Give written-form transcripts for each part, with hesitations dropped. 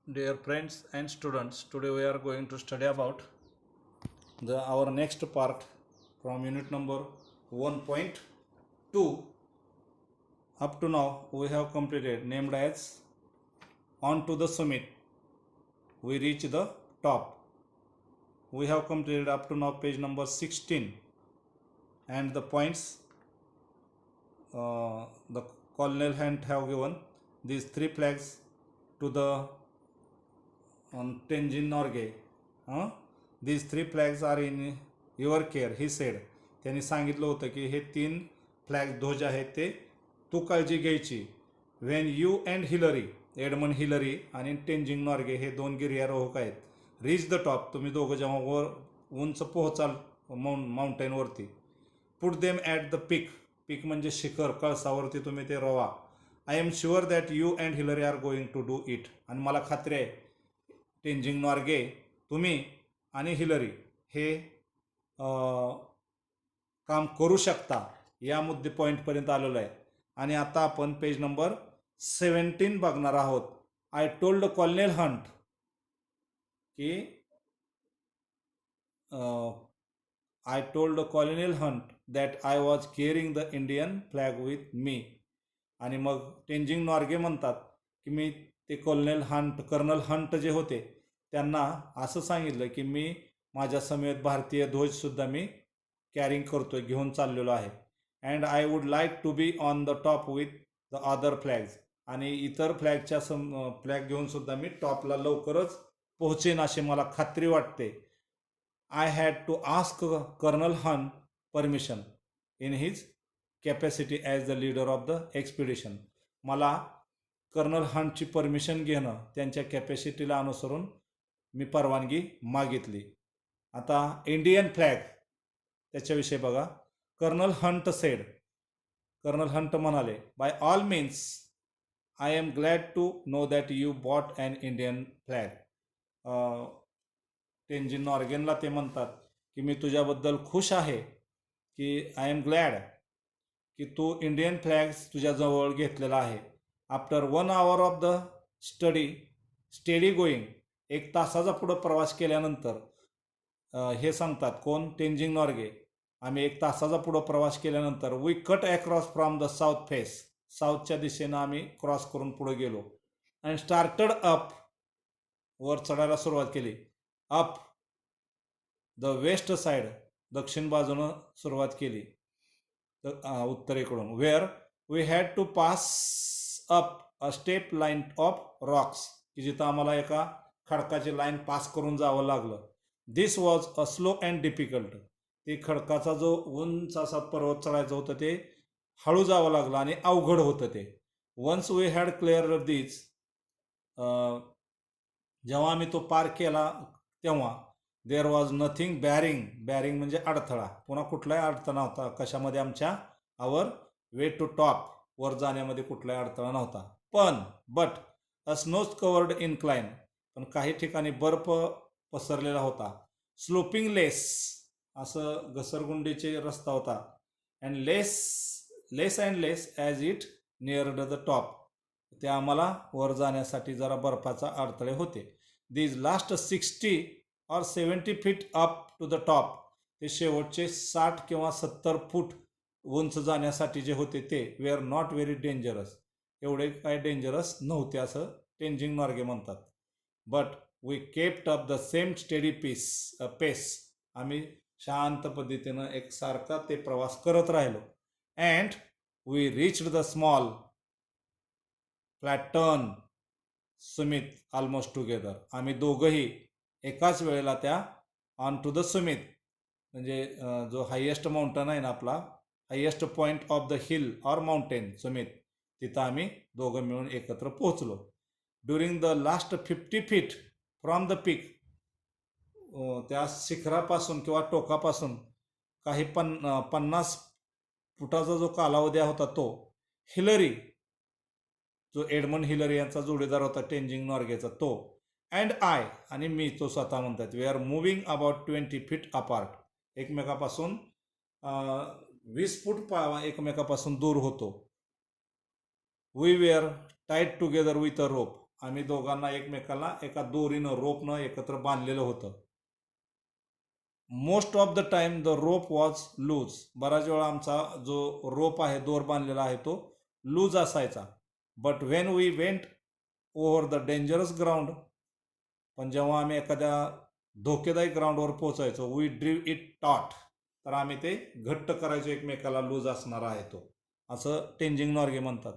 Dear friends and students, today we are going to study about our next part from unit number 1.2. Up to now we have completed named as On to the Summit. We reach the top. We have completed up to now page number 16, and the points the Colonel Hunt have given these three flags to the Tenzin Norgay. These three flags are in your care, he said. त्यांनी सांगितलं होतं की हे तीन flag ध्वज आहेत ते तू काळजी घ्यायची. When you and Hillary, Edmund Hillary आणि टेंजिंग नॉर्गे हे दोन गिर्यारोहक आहेत, रीच द टॉप, तुम्ही दोघं जेव्हा वर उंच पोहोचाल माउंटेनवरती, put them at the peak, peak म्हणजे शिखर, कळसावरती तुम्ही ते रोवा. I am sure that you and Hillary are going to do it, आणि मला खात्री आहे टेंजिंग नॉर्गे, तुम्ही आणि हिलरी हे काम करू शकता. या मुद्दे पॉईंटपर्यंत आलेलो आहे. आणि आता आपण पेज नंबर 17 बघणार आहोत. आय टोल्ड कॉलनेल हंट की I told colonel Hunt that I was caring the Indian flag with me. आणि मग टेंजिंग नॉर्गे म्हणतात की मी ते कर्नल हंट जे होते त्यांना असं सांगितलं की मी माझ्या समेत भारतीय ध्वजसुद्धा मी कॅरिंग करतोय, घेऊन चाललेलो आहे. And I would like to be on the top with the other flags, आणि इतर फ्लॅगच्या फ्लॅग घेऊन सुद्धा मी टॉपला लवकरच पोहोचेन अशी मला खात्री वाटते. I had to ask colonel Hunt permission in his capacity as the leader of the expedition. मला कर्नल हंटची परमिशन घेणं त्यांच्या कॅपॅसिटीला अनुसरून मी परवानगी मागितली. आता इंडियन फ्लॅग त्याच्याविषयी बघा. Colonel Hunt said, colonel Hunt म्हणाले, by all means I am glad to know that you bought an Indian flag. Tenzing नॉर्गेनला ते म्हणतात की मी तुझ्याबद्दल खुश आहे, की आय एम ग्लॅड की तू इंडियन फ्लॅग्स तुझ्याजवळ घेतलेला आहे. After 1 hour of the steady going, 1 तासाचा पुढं प्रवास केल्यानंतर, हे सांगतात कोण, टेंजिंग नॉर्गे, आम्ही 1 तासाचा पुढं प्रवास केल्यानंतर we cut across from the south face, साऊथच्या दिशेनं आम्ही क्रॉस करून पुढे गेलो. अँड स्टार्टड अप, वर चढायला सुरुवात केली. अप द वेस्ट साईड, दक्षिण बाजूनं सुरुवात केली उत्तरेकडून. Where we had to pass up a step line of rocks, की जिथं आम्हाला एका खडकाची लाईन पास करून जावं लागलं. This was a slow and difficult, ते खडकाचा जो उंच असा पर्वत चढायचं होतं ते हळू जावं लागलं आणि अवघड होतं ते. वन्स वी हॅड क्लिअर दिस, जेव्हा आम्ही तो पार केला तेव्हा, देअर वॉज नथिंग बॅरिंग म्हणजे अडथळा, पुन्हा कुठलाही अडथळा नव्हता कशामध्ये आमच्या आवर वे टू टॉप, वर जाण्यामध्ये कुठलाही अडथळा नव्हता. But a snow covered incline, पण काही ठिकाणी बर्फ पसरलेला होता. स्लोपिंग लेस, असं घसरगुंडीचे रस्ता होता. And less and less as it neared the top, ते आम्हाला वर जाण्यासाठी जरा बर्फाचा अडथळे होते. These last 60 or 70 feet up to the top, ते शेवटचे 60 किंवा 70 फूट उंच जाण्यासाठी जे होते ते वेअर नॉट व्हेरी डेंजरस, एवढे काय डेंजरस नव्हते असं टेंजिंग नॉर्गे म्हणतात. But we kept up the same steady pace, आम्ही शांत पद्धतीनं एकसारखा ते प्रवास करत राहिलो. And we reached the small flatten summit almost together, आम्ही दोघंही एकाच वेळेला त्या ऑन टू द सुमित, म्हणजे जो हायेस्ट माउंटन आहे ना आपला, highest point of the hill or mountain summit, तिथं आम्ही दोघं मिळून एकत्र पोहोचलो. During the last 50 feet from the peak, त्या शिखरापासून किंवा टोकापासून काही 50 फुटाचा जो कालावधी होता तो, हिलरी, जो एडमंड हिलरी यांचा जोडीदार होता टेंजिंग नॉर्गेचा, तो, अँड आय, आणि मी, तो स्वतः म्हणतात, we are moving about 20 feet apart, एकमेकापासून 20 फूट एकमेकापासून दूर होतो. We were tied together with a rope, आम्ही दोघांना एकमेकाला एका दोरीनं रोपनं एकत्र बांधलेलं होतं. Most of the time the rope was loose. बराच वेळा आमचा जो रोप आहे, दोर बांधलेला आहे, तो लूज असायचा. But when we went over the dangerous ground, पण जेव्हा आम्ही एखाद्या धोकेदायक ग्राउंडवर पोहोचायचो, वी ड्रीव इट टॉट, तर आम्ही ते घट्ट करायचो एकमेकाला, लूज असणारा आहे तो, असं टेंजिंग नॉर्गे म्हणतात.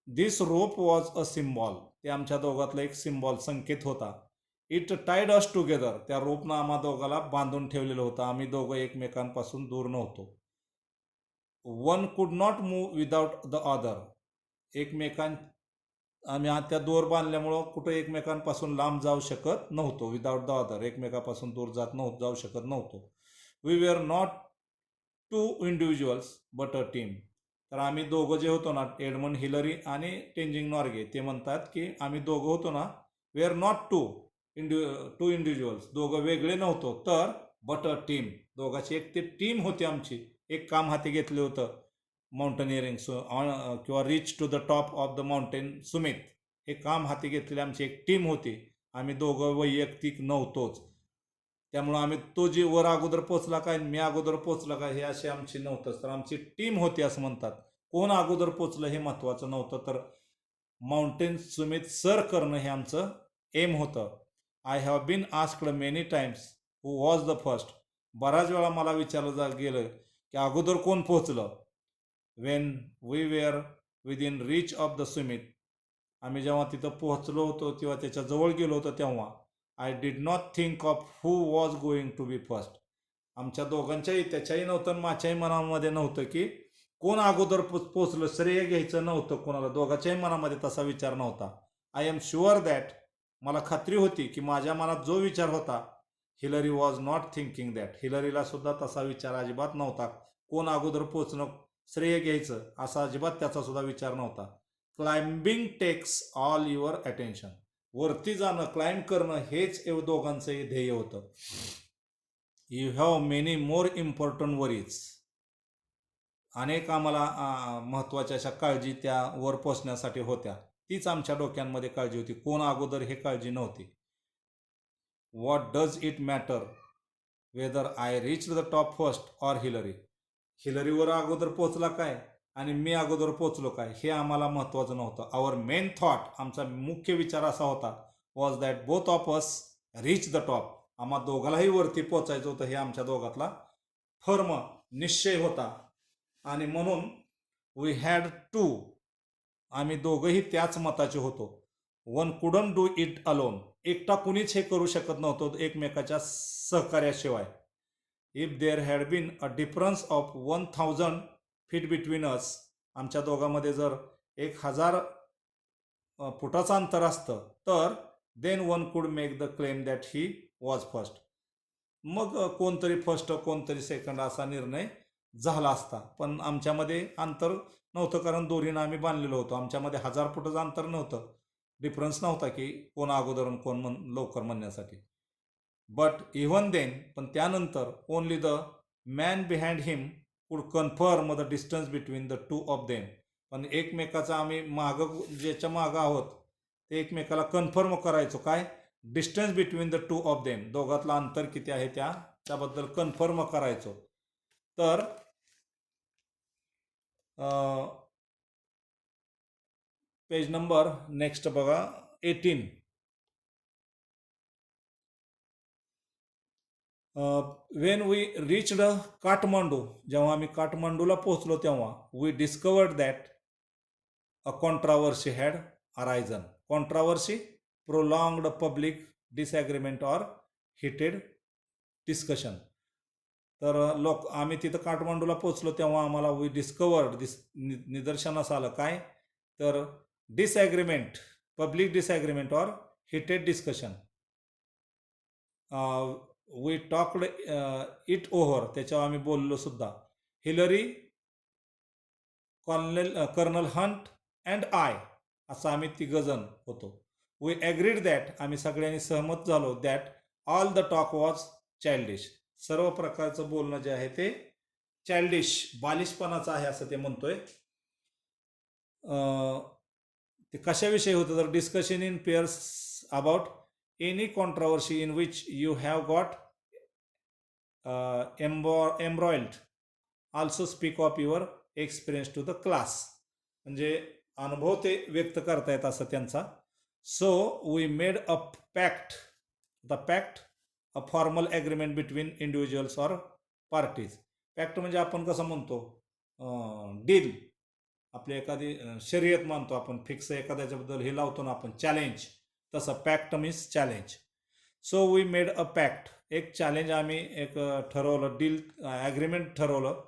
This rope was a symbol. ते आमच्या दोघातला एक सिम्बॉल, संकेत होता. It tied us together. त्या रोपनं आम्हा दोघाला बांधून ठेवलेलं होतं. आम्ही दोघं एकमेकांपासून दूर नव्हतो. वन कुड not move without the other. आम्ही त्या दोर बांधल्यामुळं कुठं एकमेकांपासून लांब जाऊ शकत नव्हतो. विदाउट द अदर, एकमेकापासून दूर जाऊ शकत नव्हतो. We were not two individuals but a team. तर आम्ही दोघं जे होतो ना, एडमंड हिलरी आणि टेंजिंग नॉर्गे, ते म्हणतात की आम्ही दोघं होतो ना, we are not two individuals, दोघं वेगळे नव्हतो, तर बट अ टीम, दोघांची एक ती टीम होती आमची. एक काम हाती घेतलं होतं, माउंटनिअरिंग किंवा reach to the top of the mountain summit, हे काम हाती घेतलेली आमची एक टीम होती. आम्ही दोघं वैयक्तिक नव्हतोच. त्यामुळं आम्ही, तो जे वर अगोदर पोचला काय, मी अगोदर पोचला काय, हे असे आमची नव्हतंच. तर आमची टीम होती असं म्हणतात. कोण अगोदर पोचलं हे महत्त्वाचं नव्हतं, तर माउंटेन सुमित सर करणं हे आमचं एम होतं. I have been asked many times who was the first. बऱ्याच वेळा मला विचारलं गेलं की अगोदर कोण पोचलं. When we were within reach of the summit, आम्ही जेव्हा तिथं पोहोचलो होतो किंवा त्याच्या जवळ गेलो होतो, तेव्हा I did not think of who was going to be first. आमच्या दोघांच्याही, त्याच्याही नव्हतं, माझ्याही मनामध्ये नव्हतं की कोण अगोदर पोचलं, श्रेय घ्यायचं नव्हतं कोणाला. दोघांच्याही मनामध्ये तसा विचार नव्हता. आय एम शुअर दॅट, मला खात्री होती की माझ्या मनात जो विचार होता, Hillary was not thinking that, हिलरीला सुद्धा तसा विचार अजिबात नव्हता. कोण अगोदर पोचणं, श्रेय घ्यायचं, असा अजिबात त्याचा सुद्धा विचार नव्हता. Climbing takes all your attention. वरती जाणं, क्लाइंब करणं, हेच दोघांचंही ध्येय होतं. You have many more important worries. अनेक आम्हाला महत्त्वाच्या अशा काळजी त्या वर पोचण्यासाठी होत्या. तीच आमच्या डोक्यांमध्ये काळजी होती. कोण अगोदर हे काळजी नव्हती. What does it matter whether I reach the top first or Hillary. हिलरीवर अगोदर पोचला काय आणि मी अगोदर पोचलो काय, हे आम्हाला महत्त्वाचं नव्हतं. आवर मेन थॉट, आमचा मुख्य विचार असा होता, was that both of us reach the top. आम्हा दोघालाही वरती पोचायचं होतं, हे आमच्या दोघातला फर्म निश्चय होता. आणि म्हणून वी हॅड टू, आम्ही दोघंही त्याच मताचे होतो. One couldn't do it alone. एकटा कुणीच हे करू शकत नव्हतं एकमेकाच्या सहकार्याशिवाय. If there had been a difference of 1000 feet between us, आमच्या दोघांमध्ये जर 1000 फुटाचं अंतर असतं, तर then one could make the claim that he was first. मग कोणतरी फर्स्ट, कोणतरी सेकंड, असा निर्णय झाला असता. पण आमच्यामध्ये अंतर नव्हतं, कारण दोरीनं आम्ही बांधलेलो होतो. आमच्यामध्ये 1000 फुटाचं अंतर नव्हतं, डिफरन्स नव्हता की कोण अगोदर कोण लवकर म्हणण्यासाठी. बट इव्हन देन, पण त्यानंतर, ओनली द मॅन बिहाइंड हिम कुड confirm the distance between the two of them. पण एकमेकाचा आम्ही मागं, ज्याच्या मागं आहोत, ते एकमेकाला कन्फर्म करायचो. काय? Distance between the two of them, दोघातलं अंतर किती आहे त्याबद्दल कन्फर्म करायचो. तर पेज नंबर नेक्स्ट बघा, 18. वेन वी रीच्ड काठमांडू, जेव्हा आम्ही काठमांडूला पोहोचलो, तेव्हा we discovered that a controversy had arisen. Controversy, prolonged public disagreement or heated discussion. तर आम्ही तिथं काठमांडूला पोहोचलो, तेव्हा आम्हाला वी डिस्कवर्ड, निदर्शनास आलं काय, तर disagreement, public disagreement or heated discussion. We talked it over, त्याच्यावर आम्ही बोललो सुद्धा. Hillary, colonel Hunt and I, असं आम्ही तिघजण होतो. वी ॲग्रीड दॅट, आम्ही सगळ्यांनी सहमत झालो, that all the talk was childish. सर्व प्रकारचं बोलणं जे आहे ते चाइल्डिश, बालिशपणाचं आहे, असं ते म्हणतोय. ते कशाविषयी होतं तर discussion in pairs about any controversy in which you have got embroiled also speak of your experience to the class. म्हणजे अनुभव ते व्यक्त करतायत असं त्यांचा. So we made a pact. The pact a formal agreement between individuals or parties. Pact म्हणजे आपण कसं म्हणतो डील. आपली एखादी शर्यत मानतो आपण, फिक्स एखाद्याच्याबद्दल हे लावतो ना आपण चॅलेंज, तसं pact means challenge. So we made a pact. एक चॅलेंज आम्ही एक ठरवलं, डील ॲग्रीमेंट ठरवलं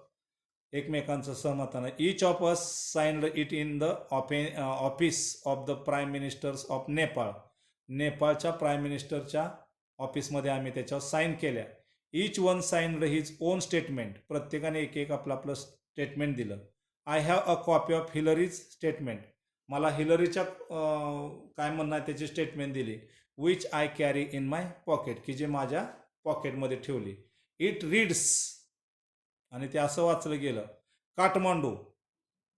एकमेकांचं सहमतानं. Each of us signed it in the office of the prime ministers of Nepal. नेपाळच्या प्राईम मिनिस्टरच्या ऑफिसमध्ये आम्ही त्याच्यावर साईन केल्या. Each one signed his own statement. प्रत्येकाने एक एक आपलं आपलं स्टेटमेंट दिलं. I have a copy of Hillary's statement. मला हिलरीच्या काय म्हणणं आहे त्याची स्टेटमेंट दिली. Which I carry in my pocket, की जे माझ्या पॉकेटमध्ये ठेवली. इट रीड्स, आणि ते असं वाचलं गेलं. काठमांडू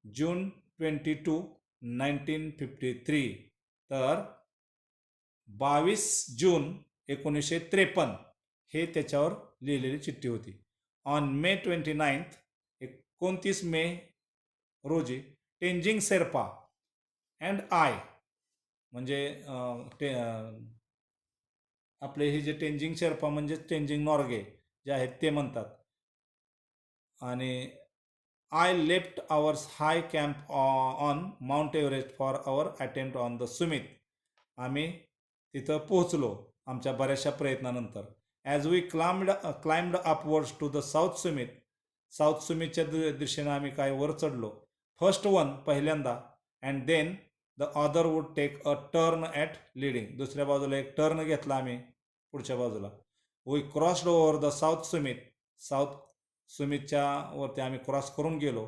जून 22, 1953. तर 22 जून 1953 हे त्याच्यावर लिहिलेली चिठ्ठी होती. ऑन मे 29, 29 मे रोजी टेंजिंग शेर्पा अँड आय, म्हणजे आपले हे जे टेंजिंग शेर्पा म्हणजे टेंजिंग नॉर्गे जे आहेत ते म्हणतात. आणि I left ours high camp on Mount Everest for our attempt on the summit. आम्ही तिथं पोहोचलो आमच्या बऱ्याचशा प्रयत्नानंतर. As we climbed upwards to the south summit. South सुमितच्या दिशेनं आम्ही काय वर चढलो. फर्स्ट वन पहिल्यांदा, and then the other would take a turn at leading. दुसऱ्या बाजूला एक टर्न घेतला आम्ही पुढच्या बाजूला. We crossed over the south summit. South सुमितच्या वरती आम्ही क्रॉस करून गेलो.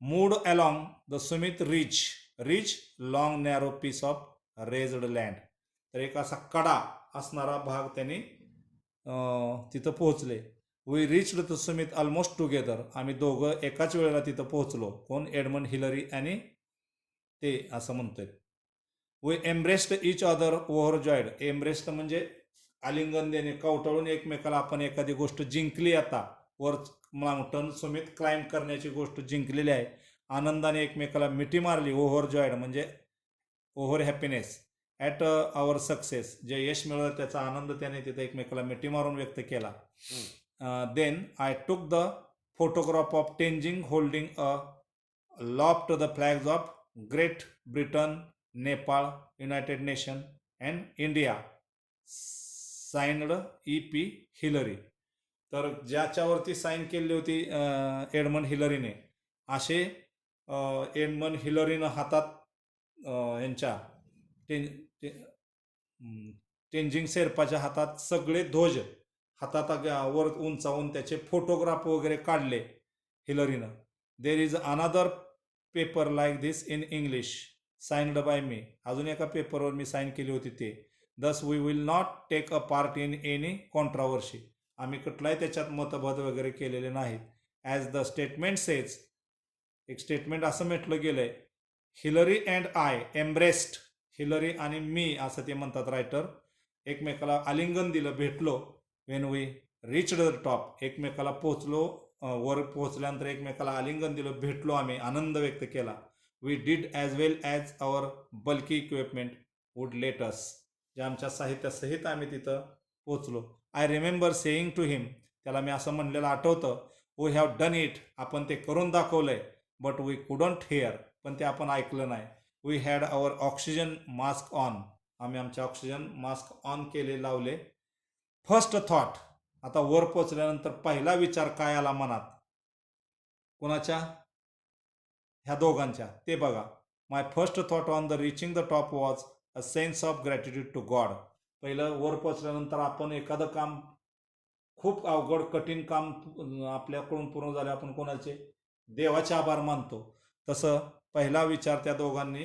Moved along the summit ridge. Ridge long narrow piece of raised land. तर एक असा कडा असणारा भाग त्यांनी तिथं पोहोचले. We reached the summit almost together. आम्ही दोघं एकाच वेळेला तिथं पोहोचलो. कोण? एडमंड हिलरी आणि ते असं म्हणतोय. We embraced each other overjoyed. Embraced म्हणजे आलिंगन देणे, कवटाळून एकमेकाला आपण एखादी गोष्ट जिंकली, आता वर माउंटन सुमित क्लाइंब करण्याची गोष्ट जिंकलेली आहे, आनंदाने एकमेकाला मिठी मारली. ओव्हर जॉईड म्हणजे over happiness at our success. जे यश मिळवलं त्याचा आनंद त्याने तिथे एकमेकाला मिठी मारून व्यक्त केला. Then I took the photograph of Tenzing holding aloft the flags of Great Britain, Nepal, United Nation and India. Signed E.P. Hillary. तर ज्याच्यावरती साईन केली होती एडमंड हिलरीने, असे एडमंड हिलरीनं हातात यांच्या टेंजिंग शेर्पाच्या हातात सगळे ध्वज हातात वर उंचावून त्याचे फोटोग्राफ वगैरे काढले हिलरीनं. There is another paper like this in English signed by me. अजून एका पेपरवर मी साईन केली होती ते. Thus we will not take a part in any controversy. आम्ही कुठलाही त्याच्यात मतभेद वगैरे केलेले नाहीत. ॲज द स्टेटमेंट सेज, एक स्टेटमेंट असं म्हटलं गेलंय. Hillary and I embraced. Hillary आणि मी असं ते म्हणतात रायटर. एकमेकाला आलिंगन दिलं, भेटलो. When we reached the top. एकमेकाला पोहोचलो, वर पोहोचल्यानंतर एकमेकाला आलिंगन दिलं, भेटलो, आम्ही आनंद व्यक्त केला. We did as well as our bulky equipment would let us. जे आमच्या साहित्यासहित आम्ही तिथं पोहोचलो. I remember saying to him. त्याला मी असं म्हणलेलं आठवतं. We have done it. आपण ते करून दाखवलंय. But we couldn't hear. पण ते आपण ऐकलं नाही. We had our oxygen mask on. आम्ही आमचे ऑक्सिजन मास्क ऑन केले, लावले. First thought. आता वर पोचल्यानंतर पहिला विचार काय आला मनात? कोणाच्या? ह्या दोघांच्या. ते बघा. My first thought on the reaching the top was a sense of gratitude to God. पहिलं वर पोचल्यानंतर आपण एखादं काम, खूप अवघड कठीण काम आपल्याकडून पूर्ण झाले, आपण कोणाचे? देवाचे आभार मानतो. तसं पहिला विचार त्या दोघांनी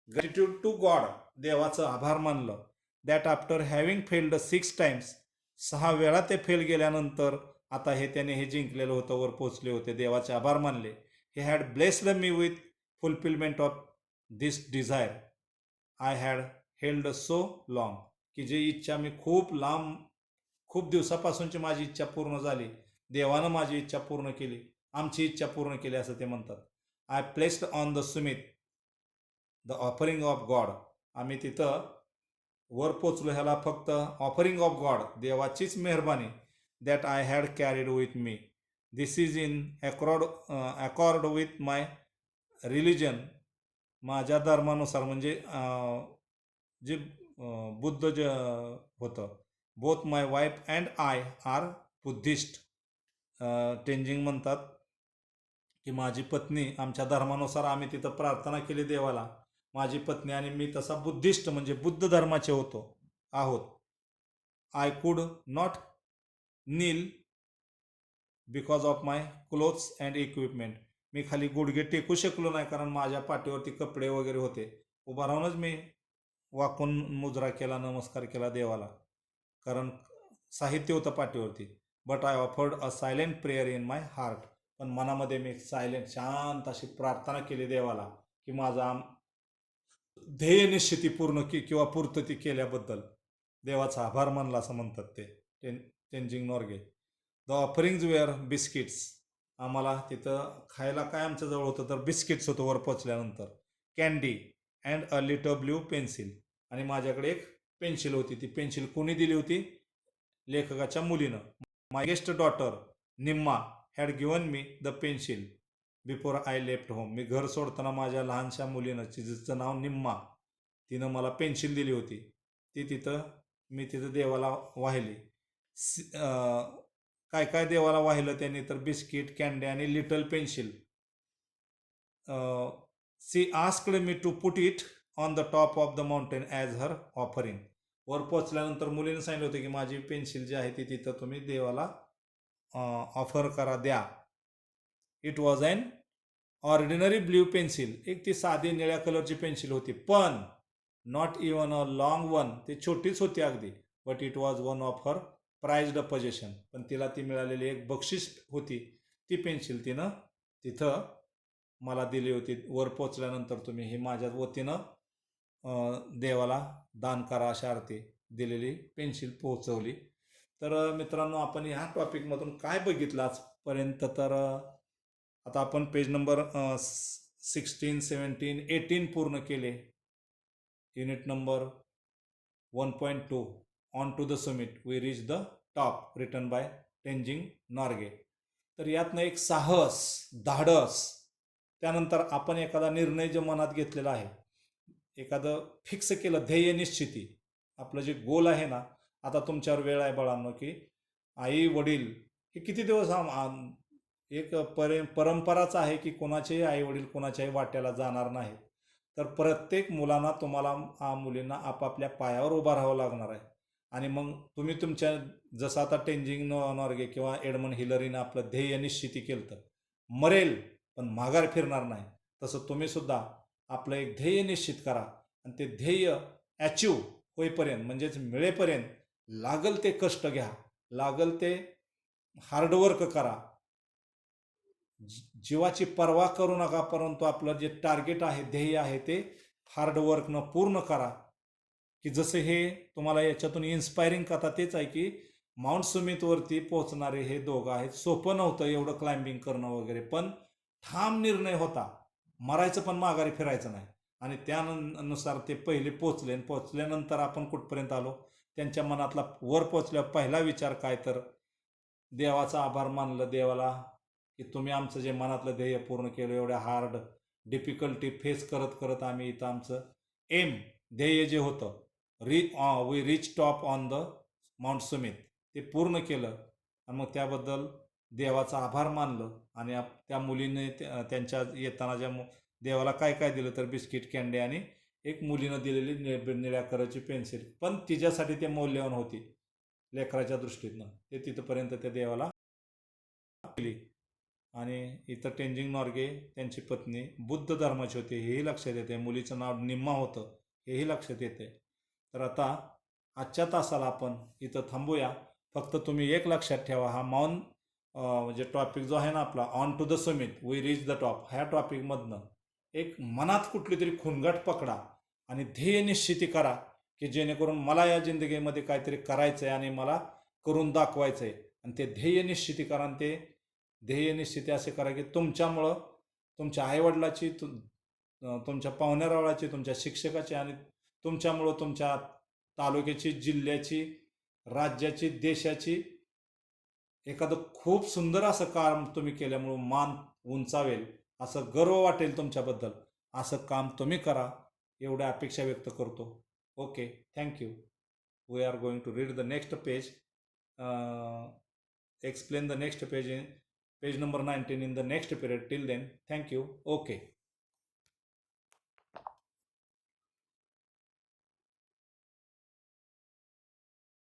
ग्रॅटिट्यूड टू गॉड, देवाचं आभार मानलं. That after having failed 6 times. 6 वेळा ते फेल गेल्यानंतर आता हे त्याने हे जिंकलेलं होतं, वर पोचले होते, देवाचे आभार मानले. He had blessed me with fulfilment of this desire. I had held so long, की जी इच्छा मी खूप दिवसापासूनची माझी इच्छा पूर्ण झाली, देवानं माझी इच्छा पूर्ण केली, आमची इच्छा पूर्ण केली असं ते म्हणतात. I placed on the Sumit the offering of God. आम्ही तिथं वर पोचलो ह्याला फक्त ऑफरिंग ऑफ गॉड, देवाचीच मेहरबानी, that I had carried with me. This is in accord with my religion. माझ्या धर्मानुसार म्हणजे जे बुद्ध जे होतं. Both my wife and I are Buddhist. Tenzing म्हणतात की माझी पत्नी, आमच्या धर्मानुसार आम्ही तिथं प्रार्थना केली देवाला, माझी पत्नी आणि मी तसा बुद्धिस्ट म्हणजे बुद्ध धर्माचे आहोत. I could not kneel because of my clothes and equipment. मी खाली गुडघे टेकू शकलो नाही कारण माझ्या पाठीवरती कपडे वगैरे होते. उभा राहूनच मी वाकून मुजरा केला, नमस्कार केला देवाला, कारण साहित्य होतं पाठीवरती. But I offered a silent prayer in my heart. पण मनामध्ये मी सायलेंट शांत अशी प्रार्थना केली देवाला की माझा ध्येय निश्चिती पूर्ण किंवा पूर्तती केल्याबद्दल देवाचा आभार मानला असं म्हणतात ते Tenzing Norgay. The offerings were biscuits. आम्हाला तिथं खायला काय आमच्याजवळ होतं तर बिस्किट्स होतं वर पोचल्यानंतर, candy and a little blue pencil. आणि माझ्याकडे एक पेन्सिल होती. ती पेन्सिल कोणी दिली होती? लेखकाच्या मुलीनं. My guest daughter Nima had given me the pencil before I left home. मी घर सोडताना माझ्या लहानशा मुलीनं, जिचं नाव निम्मा, तिनं मला पेन्सिल दिली होती. ती मी तिथं देवाला वाहिली. काय काय देवाला वाहिलं त्यांनी तर बिस्किट, कॅन्डी आणि little pencil. She asked me to put it on the top of the mountain as her offering. वर पोचल्यानंतर मुलीनं सांगितलं होतं की माझी पेन्सिल जी आहे ती तिथं तुम्ही देवाला ऑफर करा, द्या. It was an ordinary blue pencil. एक ती साधी निळ्या कलरची पेन्सिल होती, पण not even a long one. ती छोटीच होती अगदी. But it was one of her prized possession. पण तिला ती मिळालेली एक बक्षीस होती. ती पेन्सिल तिनं तिथं मला दिली होती. वर पोचल्यानंतर तुम्ही ही माझ्या वतीनं देवाला दान करा अशा अर्थी दिलेली पेन्सिल पोहोचवली. तर मित्रांनो, आपण ह्या टॉपिकमधून काय बघितलं आजपर्यंत, तर आता आपण पेज नंबर 16, 17, 18 पूर्ण केले. Unit number 1.2 on to the summit we reach the top, written by Tenzing Norgay. तर यातनं एक साहस, धाडस, त्यानंतर आपण एखादा निर्णय जो मनात घेतलेला आहे, एखादं फिक्स केलं, ध्येय निश्चिती, आपलं जे गोल आहे ना. आता तुमच्यावर वेळ आहे बाळांनो, की आई वडील हे किती दिवस एक परंपराच आहे की कोणाचेही आई वडील कोणाच्याही वाट्याला जाणार नाहीत. तर प्रत्येक मुलांना, तुम्हाला मुलींना आपापल्या पायावर उभा राहावं लागणार आहे. आणि मग तुम्ही तुमच्या, जसं आता तेंजिंग नॉर्गे किंवा एडमंड हिलरीनं आपलं ध्येय निश्चिती केलं तर मरेल पण माघार फिरणार नाही, तसं तुम्ही सुद्धा आपलं एक ध्येय निश्चित करा आणि ते ध्येय अचीव होईपर्यंत, म्हणजेच मिळेपर्यंत लागल ते कष्ट घ्या, लागल ते हार्डवर्क करा, जीवाची पर्वा करू नका. परंतु आपलं जे टार्गेट आहे, ध्येय आहे, ते हार्डवर्कनं पूर्ण करा. की जसं हे तुम्हाला याच्यातून इन्स्पायरिंग कथा तेच आहे की माउंट सुमितवरती पोहोचणारे हे दोघं आहेत. सोपं नव्हतं एवढं क्लाइम्बिंग करणं वगैरे, पण ठाम निर्णय होता, मरायचं पण माघारी फिरायचं नाही. आणि त्यानुसार ते पहिले पोचले. पोचल्यानंतर आपण कुठपर्यंत आलो, त्यांच्या मनातला वर पोचल्यावर पहिला विचार काय, तर देवाचा आभार मानलं देवाला की तुम्ही आमचं जे मनातलं ध्येय पूर्ण केलं. एवढ्या हार्ड डिफिकल्टी फेस करत करत आम्ही इथं आमचं ध्येय जे होतं, we reach top on the mount summit, ते पूर्ण केलं. आणि मग त्याबद्दल देवाचा आभार मानलं. आणि त्या मुलीने त्यांच्या येताना ज्या देवाला काय काय दिलं तर बिस्किट, कॅन्डी आणि एक मुलीनं दिलेली निळ्या कलरची पेन्सिल, पण तिच्यासाठी ते मौल्यवान होती लेकराच्या दृष्टीतनं. ते तिथपर्यंत त्या देवाला दिली. आणि इथं तेंजिंग नॉर्गे, त्यांची पत्नी बुद्ध धर्माची होती हेही लक्षात येते. मुलीचं नाव निम्मा होतं हेही लक्षात येते. तर आता आजच्या तासाला आपण इथं थांबूया. फक्त तुम्ही एक लक्षात ठेवा, हा म्हणजे टॉपिक जो आहे ना आपला, on to the summit we reach the top, ह्या टॉपिकमधनं एक मनात कुठली तरी खुणगाट पकडा आणि ध्येय निश्चिती करा की जेणेकरून मला या जिंदगीमध्ये काहीतरी करायचं आहे आणि मला करून दाखवायचं आहे. आणि ते ध्येय निश्चिती करा आणि ते ध्येय निश्चिती असे करा की तुमच्यामुळं तुमच्या आईवडिलाची तुमच्या पाहुण्यारावळाची, तुमच्या शिक्षकाची आणि तुमच्यामुळं तुमच्या तालुक्याची, जिल्ह्याची, राज्याची, देशाची एखादं खूप सुंदर असं काम तुम्ही केल्यामुळं मान उंचावेल, असं गर्व वाटेल तुमच्याबद्दल. असं काम तुम्ही करा एवढ्या अपेक्षा व्यक्त करतो. Okay, thank you. We are going to read the next page. Explain the next page in page number 19 in the next period. Till then, thank you. Okay.